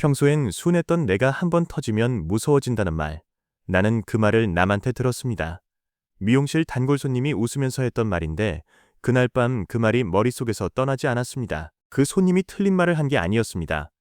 평소엔 순했던 내가 한번 터지면 무서워진다는 말. 나는 그 말을 남한테 들었습니다. 미용실 단골 손님이 웃으면서 했던 말인데 그날 밤 그 말이 머릿속에서 떠나지 않았습니다. 그 손님이 틀린 말을 한 게 아니었습니다.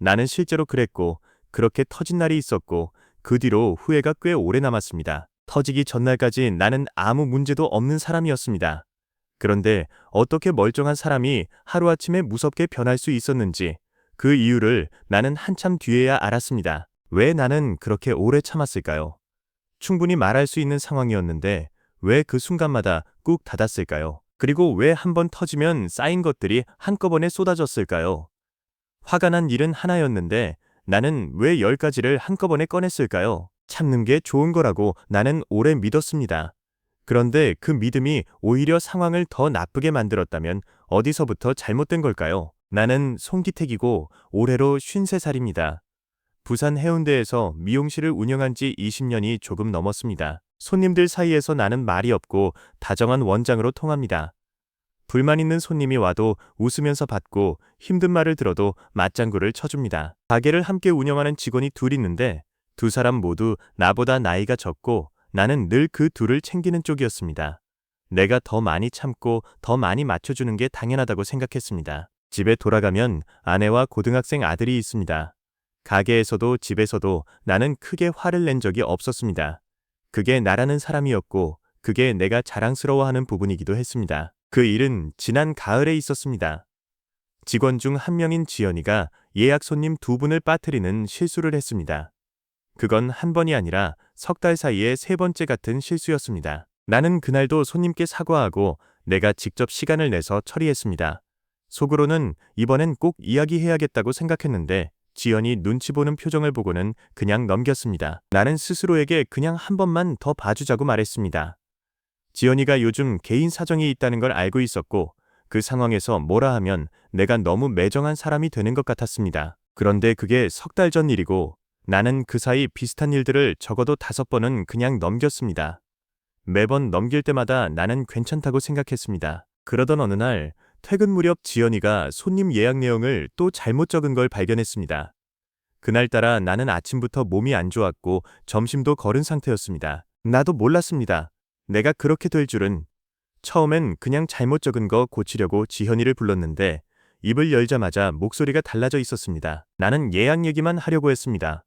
나는 실제로 그랬고 그렇게 터진 날이 있었고 그 뒤로 후회가 꽤 오래 남았습니다. 터지기 전날까지 나는 아무 문제도 없는 사람이었습니다. 그런데 어떻게 멀쩡한 사람이 하루아침에 무섭게 변할 수 있었는지 그 이유를 나는 한참 뒤에야 알았습니다. 왜 나는 그렇게 오래 참았을까요? 충분히 말할 수 있는 상황이었는데 왜 그 순간마다 꾹 닫았을까요? 그리고 왜 한 번 터지면 쌓인 것들이 한꺼번에 쏟아졌을까요? 화가 난 일은 하나였는데 나는 왜 10가지를 한꺼번에 꺼냈을까요? 참는 게 좋은 거라고 나는 오래 믿었습니다. 그런데 그 믿음이 오히려 상황을 더 나쁘게 만들었다면 어디서부터 잘못된 걸까요? 나는 송기택이고 올해로 53살입니다. 부산 해운대에서 미용실을 운영한 지 20년이 조금 넘었습니다. 손님들 사이에서 나는 말이 없고 다정한 원장으로 통합니다. 불만 있는 손님이 와도 웃으면서 받고 힘든 말을 들어도 맞장구를 쳐줍니다. 가게를 함께 운영하는 직원이 둘 있는데 두 사람 모두 나보다 나이가 적고 나는 늘 그 둘을 챙기는 쪽이었습니다. 내가 더 많이 참고 더 많이 맞춰주는 게 당연하다고 생각했습니다. 집에 돌아가면 아내와 고등학생 아들이 있습니다. 가게에서도 집에서도 나는 크게 화를 낸 적이 없었습니다. 그게 나라는 사람이었고 그게 내가 자랑스러워하는 부분이기도 했습니다. 그 일은 지난 가을에 있었습니다. 직원 중 한 명인 지연이가 예약 손님 2분을 빠뜨리는 실수를 했습니다. 그건 한 번이 아니라 석 달 사이에 3번째 같은 실수였습니다. 나는 그날도 손님께 사과하고 내가 직접 시간을 내서 처리했습니다. 속으로는 이번엔 꼭 이야기해야겠다고 생각했는데 지연이 눈치 보는 표정을 보고는 그냥 넘겼습니다. 나는 스스로에게 그냥 한 번만 더 봐주자고 말했습니다. 지연이가 요즘 개인 사정이 있다는 걸 알고 있었고 그 상황에서 뭐라 하면 내가 너무 매정한 사람이 되는 것 같았습니다. 그런데 그게 석 달 전 일이고 나는 그 사이 비슷한 일들을 적어도 5번은 그냥 넘겼습니다. 매번 넘길 때마다 나는 괜찮다고 생각했습니다. 그러던 어느 날 퇴근 무렵 지연이가 손님 예약 내용을 또 잘못 적은 걸 발견했습니다. 그날따라 나는 아침부터 몸이 안 좋았고 점심도 거른 상태였습니다. 나도 몰랐습니다. 내가 그렇게 될 줄은. 처음엔 그냥 잘못 적은 거 고치려고 지현이를 불렀는데 입을 열자마자 목소리가 달라져 있었습니다. 나는 예약 얘기만 하려고 했습니다.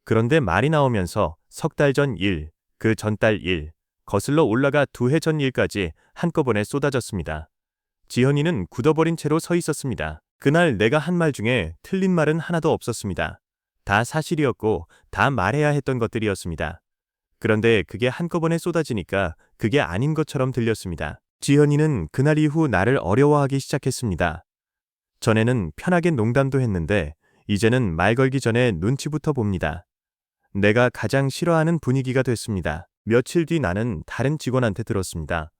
그런데 말이 나오면서 석 달 전 일, 그 전달 일, 거슬러 올라가 2해 전 일까지 한꺼번에 쏟아졌습니다. 지현이는 굳어버린 채로 서 있었습니다. 그날 내가 한 말 중에 틀린 말은 하나도 없었습니다. 다 사실이었고 다 말해야 했던 것들이었습니다. 그런데 그게 한꺼번에 쏟아지니까 그게 아닌 것처럼 들렸습니다. 지현이는 그날 이후 나를 어려워하기 시작했습니다. 전에는 편하게 농담도 했는데 이제는 말 걸기 전에 눈치부터 봅니다. 내가 가장 싫어하는 분위기가 됐습니다. 며칠 뒤 나는 다른 직원한테 들었습니다.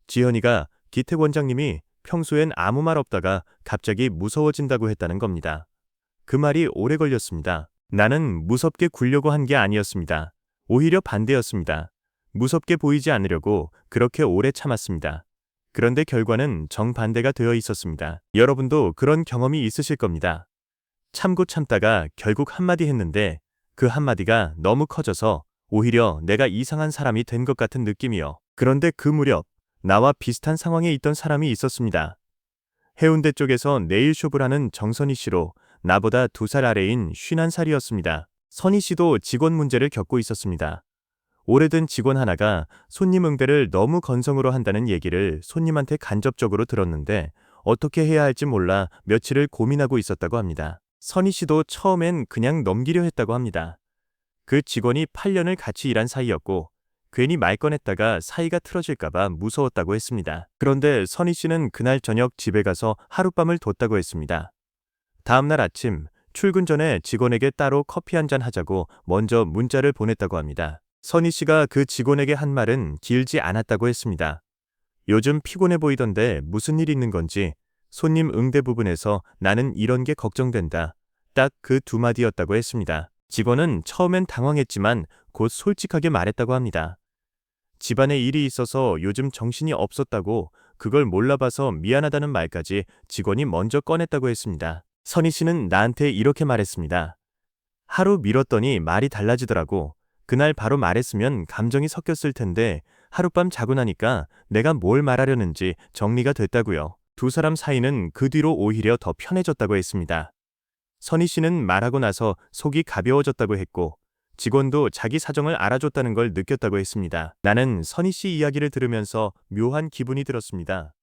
지현이가 기택 원장님이 평소엔 아무 말 없다가 갑자기 무서워진다고 했다는 겁니다. 그 말이 오래 걸렸습니다. 나는 무섭게 굴려고 한 게 아니었습니다. 오히려 반대였습니다. 무섭게 보이지 않으려고 그렇게 오래 참았습니다. 그런데 결과는 정반대가 되어 있었습니다. 여러분도 그런 경험이 있으실 겁니다. 참고 참다가 결국 한마디 했는데 그 한마디가 너무 커져서 오히려 내가 이상한 사람이 된 것 같은 느낌이요. 그런데 그 무렵 나와 비슷한 상황에 있던 사람이 있었습니다. 해운대 쪽에서 네일숍을 하는 정선희 씨로 나보다 2살 아래인 51살이었습니다. 선희 씨도 직원 문제를 겪고 있었습니다. 오래된 직원 하나가 손님 응대를 너무 건성으로 한다는 얘기를 손님한테 간접적으로 들었는데 어떻게 해야 할지 몰라 며칠을 고민하고 있었다고 합니다. 선희 씨도 처음엔 그냥 넘기려 했다고 합니다. 그 직원이 8년을 같이 일한 사이였고 괜히 말 꺼냈다가 사이가 틀어질까봐 무서웠다고 했습니다. 그런데 선희 씨는 그날 저녁 집에 가서 하룻밤을 뒀다고 했습니다. 다음날 아침 출근 전에 직원에게 따로 커피 한잔 하자고 먼저 문자를 보냈다고 합니다. 선희 씨가 그 직원에게 한 말은 길지 않았다고 했습니다. 요즘 피곤해 보이던데 무슨 일 있는 건지 손님 응대 부분에서 나는 이런 게 걱정된다. 딱 그 2마디였다고 했습니다. 직원은 처음엔 당황했지만 곧 솔직하게 말했다고 합니다. 집안에 일이 있어서 요즘 정신이 없었다고 그걸 몰라봐서 미안하다는 말까지 직원이 먼저 꺼냈다고 했습니다. 선희 씨는 나한테 이렇게 말했습니다. 하루 미뤘더니 말이 달라지더라고. 그날 바로 말했으면 감정이 섞였을 텐데 하룻밤 자고 나니까 내가 뭘 말하려는지 정리가 됐다고요. 두 사람 사이는 그 뒤로 오히려 더 편해졌다고 했습니다. 선희 씨는 말하고 나서 속이 가벼워졌다고 했고 직원도 자기 사정을 알아줬다는 걸 느꼈다고 했습니다. 나는 선희 씨 이야기를 들으면서 묘한 기분이 들었습니다.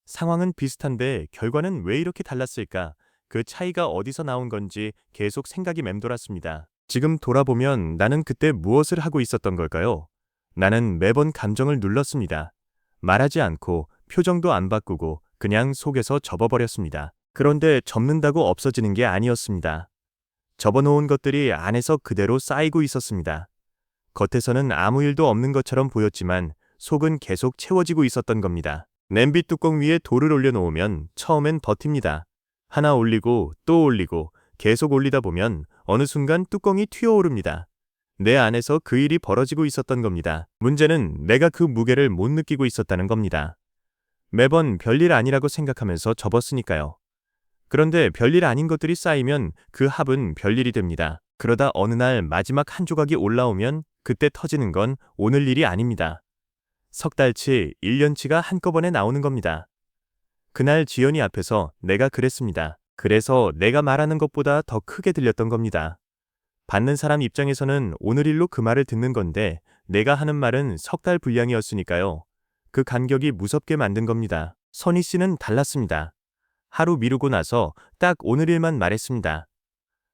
상황은 비슷한데 결과는 왜 이렇게 달랐을까? 그 차이가 어디서 나온 건지 계속 생각이 맴돌았습니다. 지금 돌아보면 나는 그때 무엇을 하고 있었던 걸까요? 나는 매번 감정을 눌렀습니다. 말하지 않고 표정도 안 바꾸고 그냥 속에서 접어버렸습니다. 그런데 접는다고 없어지는 게 아니었습니다. 접어놓은 것들이 안에서 그대로 쌓이고 있었습니다. 겉에서는 아무 일도 없는 것처럼 보였지만 속은 계속 채워지고 있었던 겁니다. 냄비 뚜껑 위에 돌을 올려놓으면 처음엔 버팁니다. 하나 올리고 또 올리고 계속 올리다 보면 어느 순간 뚜껑이 튀어오릅니다. 내 안에서 그 일이 벌어지고 있었던 겁니다. 문제는 내가 그 무게를 못 느끼고 있었다는 겁니다. 매번 별일 아니라고 생각하면서 접었으니까요. 그런데 별일 아닌 것들이 쌓이면 그 합은 별일이 됩니다. 그러다 어느 날 마지막 한 조각이 올라오면 그때 터지는 건 오늘 일이 아닙니다. 석 달치, 1년치가 한꺼번에 나오는 겁니다. 그날 지연이 앞에서 내가 그랬습니다. 그래서 내가 말하는 것보다 더 크게 들렸던 겁니다. 받는 사람 입장에서는 오늘 일로 그 말을 듣는 건데 내가 하는 말은 석 달 분량이었으니까요. 그 간격이 무섭게 만든 겁니다. 선희 씨는 달랐습니다. 하루 미루고 나서 딱 오늘 일만 말했습니다.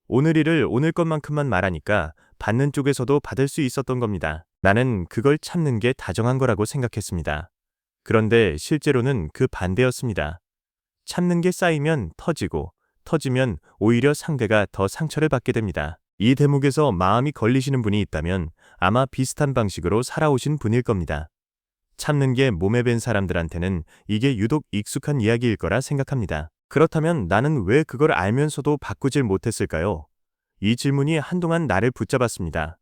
오늘 일을 오늘 것만큼만 말하니까 받는 쪽에서도 받을 수 있었던 겁니다. 나는 그걸 참는 게 다정한 거라고 생각했습니다. 그런데 실제로는 그 반대였습니다. 참는 게 쌓이면 터지고 터지면 오히려 상대가 더 상처를 받게 됩니다. 이 대목에서 마음이 걸리시는 분이 있다면 아마 비슷한 방식으로 살아오신 분일 겁니다. 참는 게 몸에 밴 사람들한테는 이게 유독 익숙한 이야기일 거라 생각합니다. 그렇다면 나는 왜 그걸 알면서도 바꾸질 못했을까요? 이 질문이 한동안 나를 붙잡았습니다.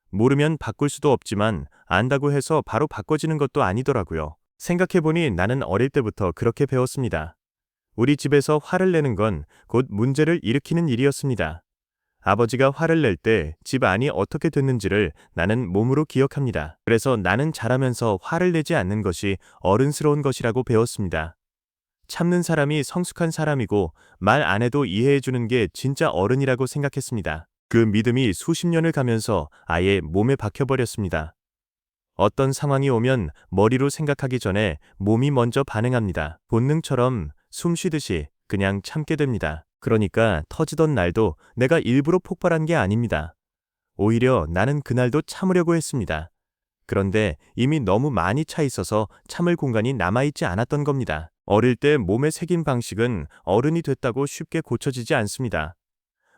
모르면 바꿀 수도 없지만 안다고 해서 바로 바꿔지는 것도 아니더라고요. 생각해보니 나는 어릴 때부터 그렇게 배웠습니다. 우리 집에서 화를 내는 건 곧 문제를 일으키는 일이었습니다. 아버지가 화를 낼 때 집 안이 어떻게 됐는지를 나는 몸으로 기억합니다. 그래서 나는 자라면서 화를 내지 않는 것이 어른스러운 것이라고 배웠습니다. 참는 사람이 성숙한 사람이고 말 안 해도 이해해주는 게 진짜 어른이라고 생각했습니다. 그 믿음이 수십 년을 가면서 아예 몸에 박혀버렸습니다. 어떤 상황이 오면 머리로 생각하기 전에 몸이 먼저 반응합니다. 본능처럼 숨 쉬듯이 그냥 참게 됩니다. 그러니까 터지던 날도 내가 일부러 폭발한 게 아닙니다. 오히려 나는 그날도 참으려고 했습니다. 그런데 이미 너무 많이 차 있어서 참을 공간이 남아있지 않았던 겁니다. 어릴 때 몸에 새긴 방식은 어른이 됐다고 쉽게 고쳐지지 않습니다.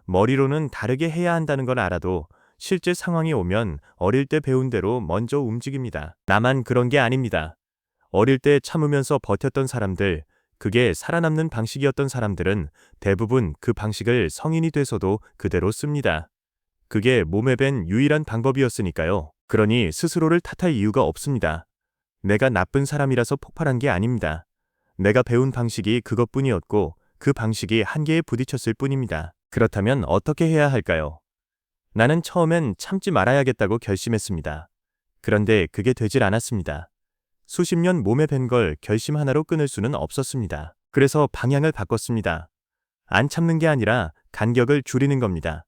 머리로는 다르게 해야 한다는 걸 알아도 실제 상황이 오면 어릴 때 배운 대로 먼저 움직입니다. 나만 그런 게 아닙니다. 어릴 때 참으면서 버텼던 사람들, 그게 살아남는 방식이었던 사람들은 대부분 그 방식을 성인이 돼서도 그대로 씁니다. 그게 몸에 밴 유일한 방법이었으니까요. 그러니 스스로를 탓할 이유가 없습니다. 내가 나쁜 사람이라서 폭발한 게 아닙니다. 내가 배운 방식이 그것뿐이었고 그 방식이 한계에 부딪혔을 뿐입니다. 그렇다면 어떻게 해야 할까요? 나는 처음엔 참지 말아야겠다고 결심했습니다. 그런데 그게 되질 않았습니다. 수십 년 몸에 밴 걸 결심 하나로 끊을 수는 없었습니다. 그래서 방향을 바꿨습니다. 안 참는 게 아니라 간격을 줄이는 겁니다.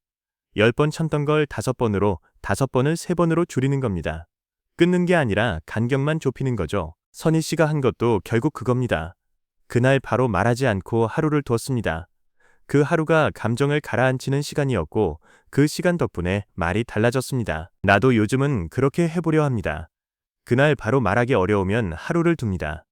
10번 참던 걸 5번으로, 5번을 3번으로 줄이는 겁니다. 끊는 게 아니라 간격만 좁히는 거죠. 선희 씨가 한 것도 결국 그겁니다. 그날 바로 말하지 않고 하루를 두었습니다. 그 하루가 감정을 가라앉히는 시간이었고 그 시간 덕분에 말이 달라졌습니다. 나도 요즘은 그렇게 해보려 합니다. 그날 바로 말하기 어려우면 하루를 둡니다.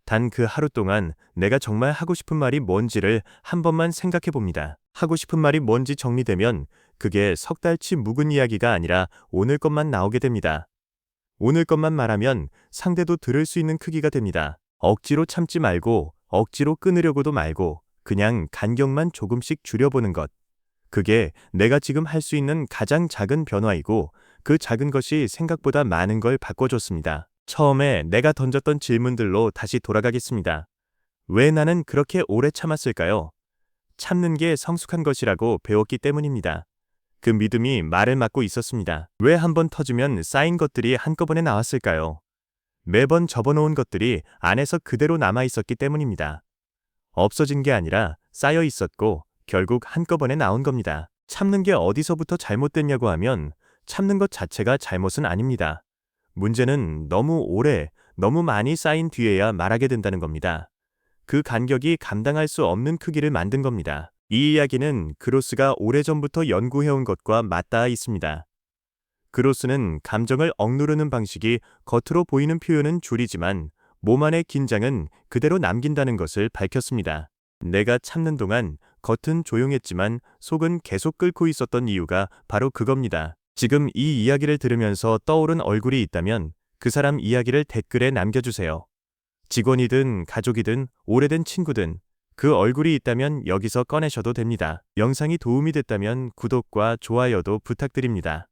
단 그 하루 동안 내가 정말 하고 싶은 말이 뭔지를 한 번만 생각해 봅니다. 하고 싶은 말이 뭔지 정리되면 그게 석 달치 묵은 이야기가 아니라 오늘 것만 나오게 됩니다. 오늘 것만 말하면 상대도 들을 수 있는 크기가 됩니다. 억지로 참지 말고 억지로 끊으려고도 말고 그냥 간격만 조금씩 줄여보는 것. 그게 내가 지금 할 수 있는 가장 작은 변화이고 그 작은 것이 생각보다 많은 걸 바꿔줬습니다. 처음에 내가 던졌던 질문들로 다시 돌아가겠습니다. 왜 나는 그렇게 오래 참았을까요? 참는 게 성숙한 것이라고 배웠기 때문입니다. 그 믿음이 말을 막고 있었습니다. 왜 한 번 터지면 쌓인 것들이 한꺼번에 나왔을까요? 매번 접어놓은 것들이 안에서 그대로 남아 있었기 때문입니다. 없어진 게 아니라 쌓여 있었고 결국 한꺼번에 나온 겁니다. 참는 게 어디서부터 잘못됐냐고 하면 참는 것 자체가 잘못은 아닙니다. 문제는 너무 오래, 너무 많이 쌓인 뒤에야 말하게 된다는 겁니다. 그 간격이 감당할 수 없는 크기를 만든 겁니다. 이 이야기는 그로스가 오래전부터 연구해온 것과 맞닿아 있습니다. 그로스는 감정을 억누르는 방식이 겉으로 보이는 표현은 줄이지만 몸 안의 긴장은 그대로 남긴다는 것을 밝혔습니다. 내가 참는 동안 겉은 조용했지만 속은 계속 끓고 있었던 이유가 바로 그겁니다. 지금 이 이야기를 들으면서 떠오른 얼굴이 있다면 그 사람 이야기를 댓글에 남겨주세요. 직원이든 가족이든 오래된 친구든 그 얼굴이 있다면 여기서 꺼내셔도 됩니다. 영상이 도움이 됐다면 구독과 좋아요도 부탁드립니다.